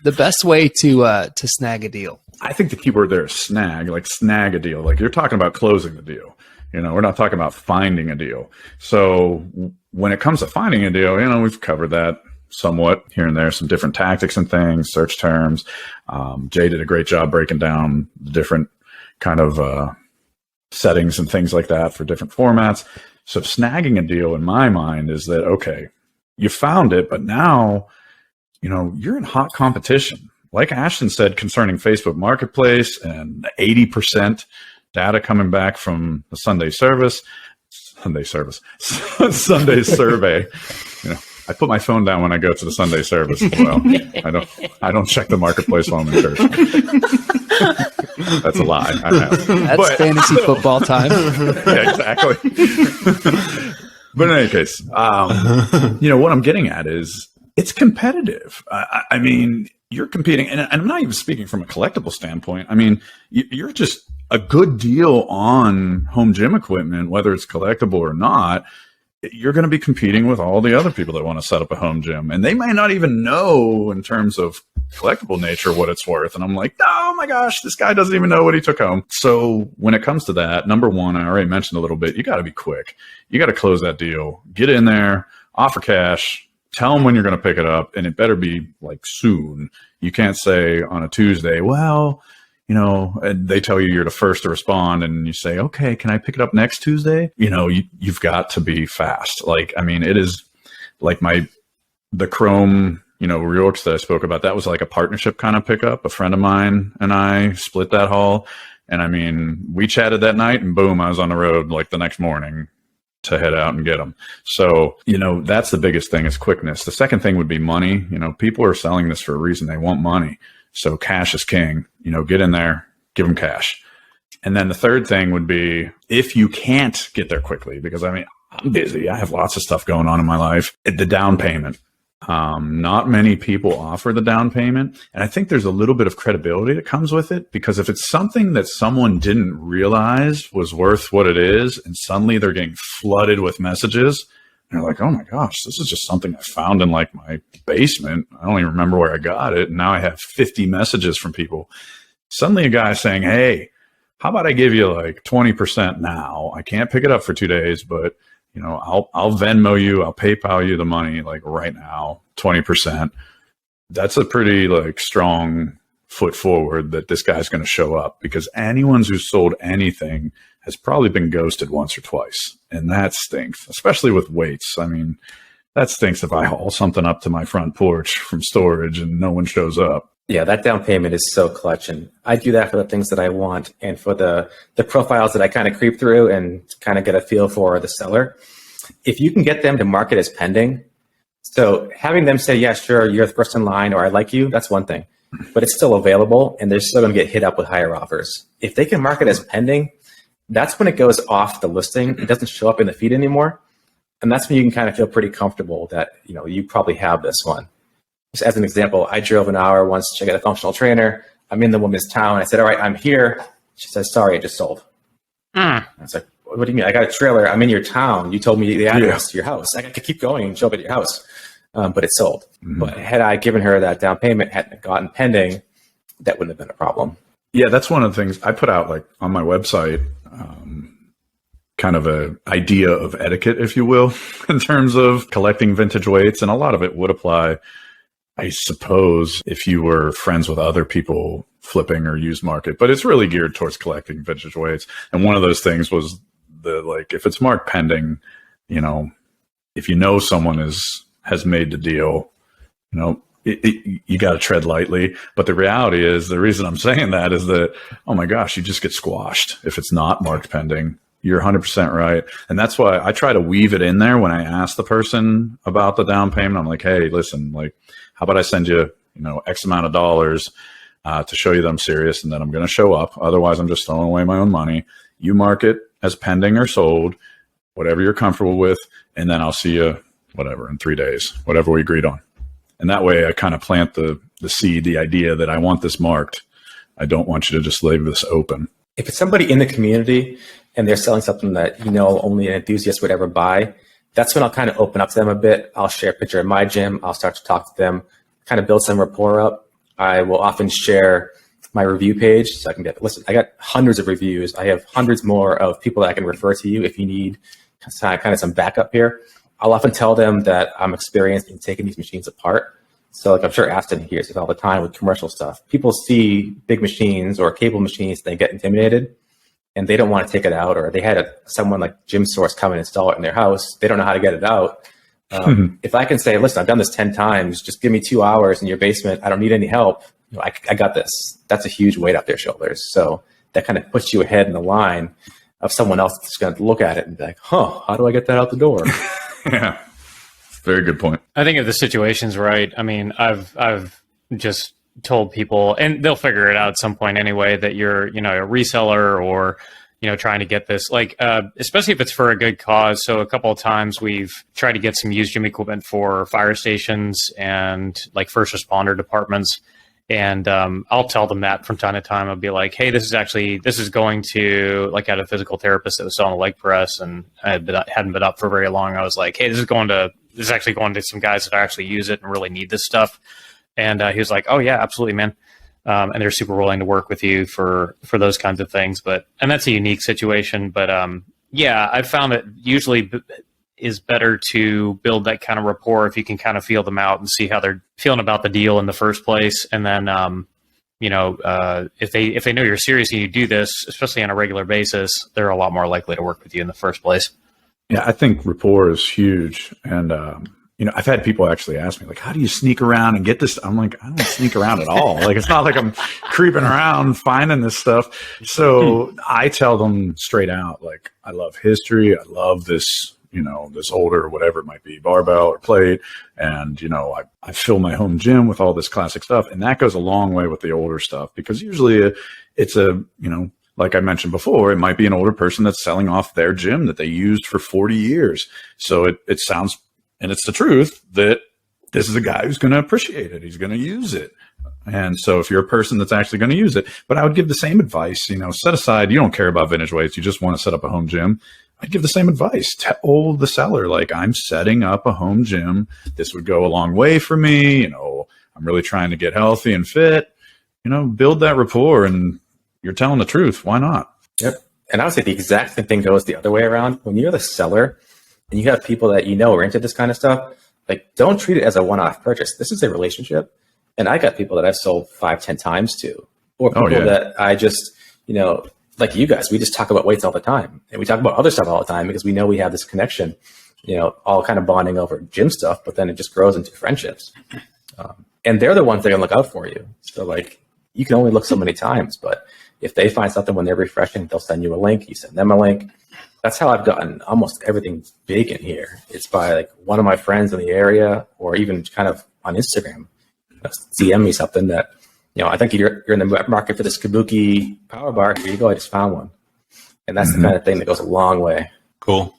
the best way to snag a deal? I think the key word there is snag, like snag a deal. Like you're talking about closing the deal. We're not talking about finding a deal. So when it comes to finding a deal, we've covered that somewhat here and there, some different tactics and things, search terms. Jay did a great job breaking down the different kind of settings and things like that for different formats. So snagging a deal in my mind is that, okay, you found it, but now, you're in hot competition. Like Ashton said concerning Facebook Marketplace and the 80% data coming back from the Sunday survey. I put my phone down when I go to the Sunday service as well. I don't check the marketplace while I'm in church. That's a lie. That's fantasy football time. Yeah, exactly. But in any case, what I'm getting at is it's competitive. I mean, you're competing, and I'm not even speaking from a collectible standpoint. I mean, you're just a good deal on home gym equipment, whether it's collectible or not. You're going to be competing with all the other people that want to set up a home gym, and they may not even know in terms of collectible nature what it's worth. And I'm like, oh my gosh, this guy doesn't even know what he took home. So when it comes to that, number one, I already mentioned a little bit, you got to be quick. You got to close that deal, get in there, offer cash, tell them when you're going to pick it up, and it better be like soon. You can't say on a Tuesday, well, and they tell you you're the first to respond, and you say, okay, can I pick it up next Tuesday? You've got to be fast. Like, I mean, it is like the Chrome, reorgs that I spoke about, that was like a partnership kind of pickup. A friend of mine and I split that haul. And I mean, we chatted that night and boom, I was on the road like the next morning to head out and get them. So, that's the biggest thing is quickness. The second thing would be money. People are selling this for a reason. They want money. So cash is king. Get in there, give them cash. And then the third thing would be if you can't get there quickly, because I mean, I'm busy. I have lots of stuff going on in my life. The down payment. Not many people offer the down payment. And I think there's a little bit of credibility that comes with it, because if it's something that someone didn't realize was worth what it is, and suddenly they're getting flooded with messages, and they're like, oh my gosh, this is just something I found in like my basement. I don't even remember where I got it. And now I have 50 messages from people. Suddenly a guy saying, hey, how about I give you like 20% now? I can't pick it up for 2 days, but I'll Venmo you, I'll PayPal you the money like right now, 20%. That's a pretty like strong foot forward that this guy's going to show up, because anyone who's sold anything has probably been ghosted once or twice. And that stinks, especially with weights. I mean, that stinks if I haul something up to my front porch from storage and no one shows up. Yeah, that down payment is so clutch. And I do that for the things that I want and for the profiles that I kind of creep through and kind of get a feel for the seller. If you can get them to mark it as pending, so having them say, yeah, sure, you're the first in line, or I like you, that's one thing. But it's still available and they're still going to get hit up with higher offers. If they can mark it as pending, that's when it goes off the listing. It doesn't show up in the feed anymore. And that's when you can kind of feel pretty comfortable that, you probably have this one. Just as an example, I drove an hour once to get a functional trainer. I'm in the woman's town. I said, all right, I'm here. She says, sorry, I just sold. I was like, what do you mean? I got a trailer. I'm in your town. You told me the address to your house. I could keep going and show up at your house. But it's sold. Mm-hmm. But had I given her that down payment, hadn't gotten pending, that wouldn't have been a problem. Yeah, that's one of the things I put out like on my website, kind of a idea of etiquette, if you will, in terms of collecting vintage weights. And a lot of it would apply, I suppose, if you were friends with other people flipping or used market, but it's really geared towards collecting vintage weights. And one of those things was if it's marked pending, if someone has made the deal, you got to tread lightly. But the reality is, the reason I'm saying that is that, oh my gosh, you just get squashed if it's not marked pending. You're 100% right. And that's why I try to weave it in there when I ask the person about the down payment. I'm like, hey, listen, like, how about I send you, X amount of dollars to show you that I'm serious, and then I'm going to show up. Otherwise, I'm just throwing away my own money. You mark it as pending or sold, whatever you're comfortable with, and then I'll see you, whatever, in 3 days, whatever we agreed on. And that way I kind of plant the seed, the idea that I want this marked. I don't want you to just leave this open. If it's somebody in the community and they're selling something that, only an enthusiast would ever buy, that's when I'll kind of open up to them a bit. I'll share a picture of my gym. I'll start to talk to them, kind of build some rapport up. I will often share my review page so I can listen, I got hundreds of reviews. I have hundreds more of people that I can refer to you if you need kind of some backup here. I'll often tell them that I'm experienced in taking these machines apart. So like I'm sure Aston hears it all the time with commercial stuff. People see big machines or cable machines, they get intimidated and they don't want to take it out, or they had someone like Jim Source come and install it in their house. They don't know how to get it out. If I can say, listen, I've done this 10 times, just give me 2 hours in your basement. I don't need any help. You know, I got this. That's a huge weight off their shoulders. So that kind of puts you ahead in the line of someone else that's going to look at it and be like, how do I get that out the door? Yeah. Very good point. I think if the situation's right, I mean, I've just told people, and they'll figure it out at some point anyway, that you're, a reseller or, trying to get this, like, especially if it's for a good cause. So a couple of times we've tried to get some used gym equipment for fire stations and like first responder departments. And I'll tell them that from time to time. I'll be like, hey, this is going to, like, I had a physical therapist that was selling a leg press and I hadn't been up for very long. I was like, hey, this is actually going to some guys that actually use it and really need this stuff. And he was like, oh yeah, absolutely, man. And they're super willing to work with you for those kinds of things. And that's a unique situation. But yeah, I've found it usually is better to build that kind of rapport if you can kind of feel them out and see how they're feeling about the deal in the first place. And then, if they know you're serious and you do this, especially on a regular basis, they're a lot more likely to work with you in the first place. Yeah, I think rapport is huge. And, I've had people actually ask me, like, how do you sneak around and get this? I'm like, I don't sneak around at all. Like, it's not like I'm creeping around finding this stuff. So I tell them straight out, like, I love history. I love this, this older, whatever it might be, barbell or plate. And, I fill my home gym with all this classic stuff. And that goes a long way with the older stuff, because usually it's like I mentioned before, it might be an older person that's selling off their gym that they used for 40 years. So it sounds, and it's the truth, that this is a guy who's going to appreciate it. He's going to use it. And so if you're a person that's actually going to use it, but I would give the same advice, set aside, you don't care about vintage weights, you just want to set up a home gym. I'd give the same advice. Tell the seller, like, I'm setting up a home gym. This would go a long way for me. I'm really trying to get healthy and fit, build that rapport, and you're telling the truth. Why not? Yep. And I would say the exact same thing goes the other way around. When you're the seller and you have people that are into this kind of stuff, like, don't treat it as a one-off purchase. This is a relationship. And I got people that I've sold 5-10 times to, or people that I just, like you guys, we just talk about weights all the time, and we talk about other stuff all the time because we know we have this connection, all kind of bonding over gym stuff, but then it just grows into friendships. And they're the ones that are going to look out for you. So, like, you can only look so many times, but if they find something when they're refreshing, they'll send you a link, you send them a link. That's how I've gotten almost everything big in here. It's by, like, one of my friends in the area, or even kind of on Instagram, DM me something that, I think you're in the market for this Kabuki power bar. Here you go. I just found one. And that's the kind of thing that goes a long way. Cool.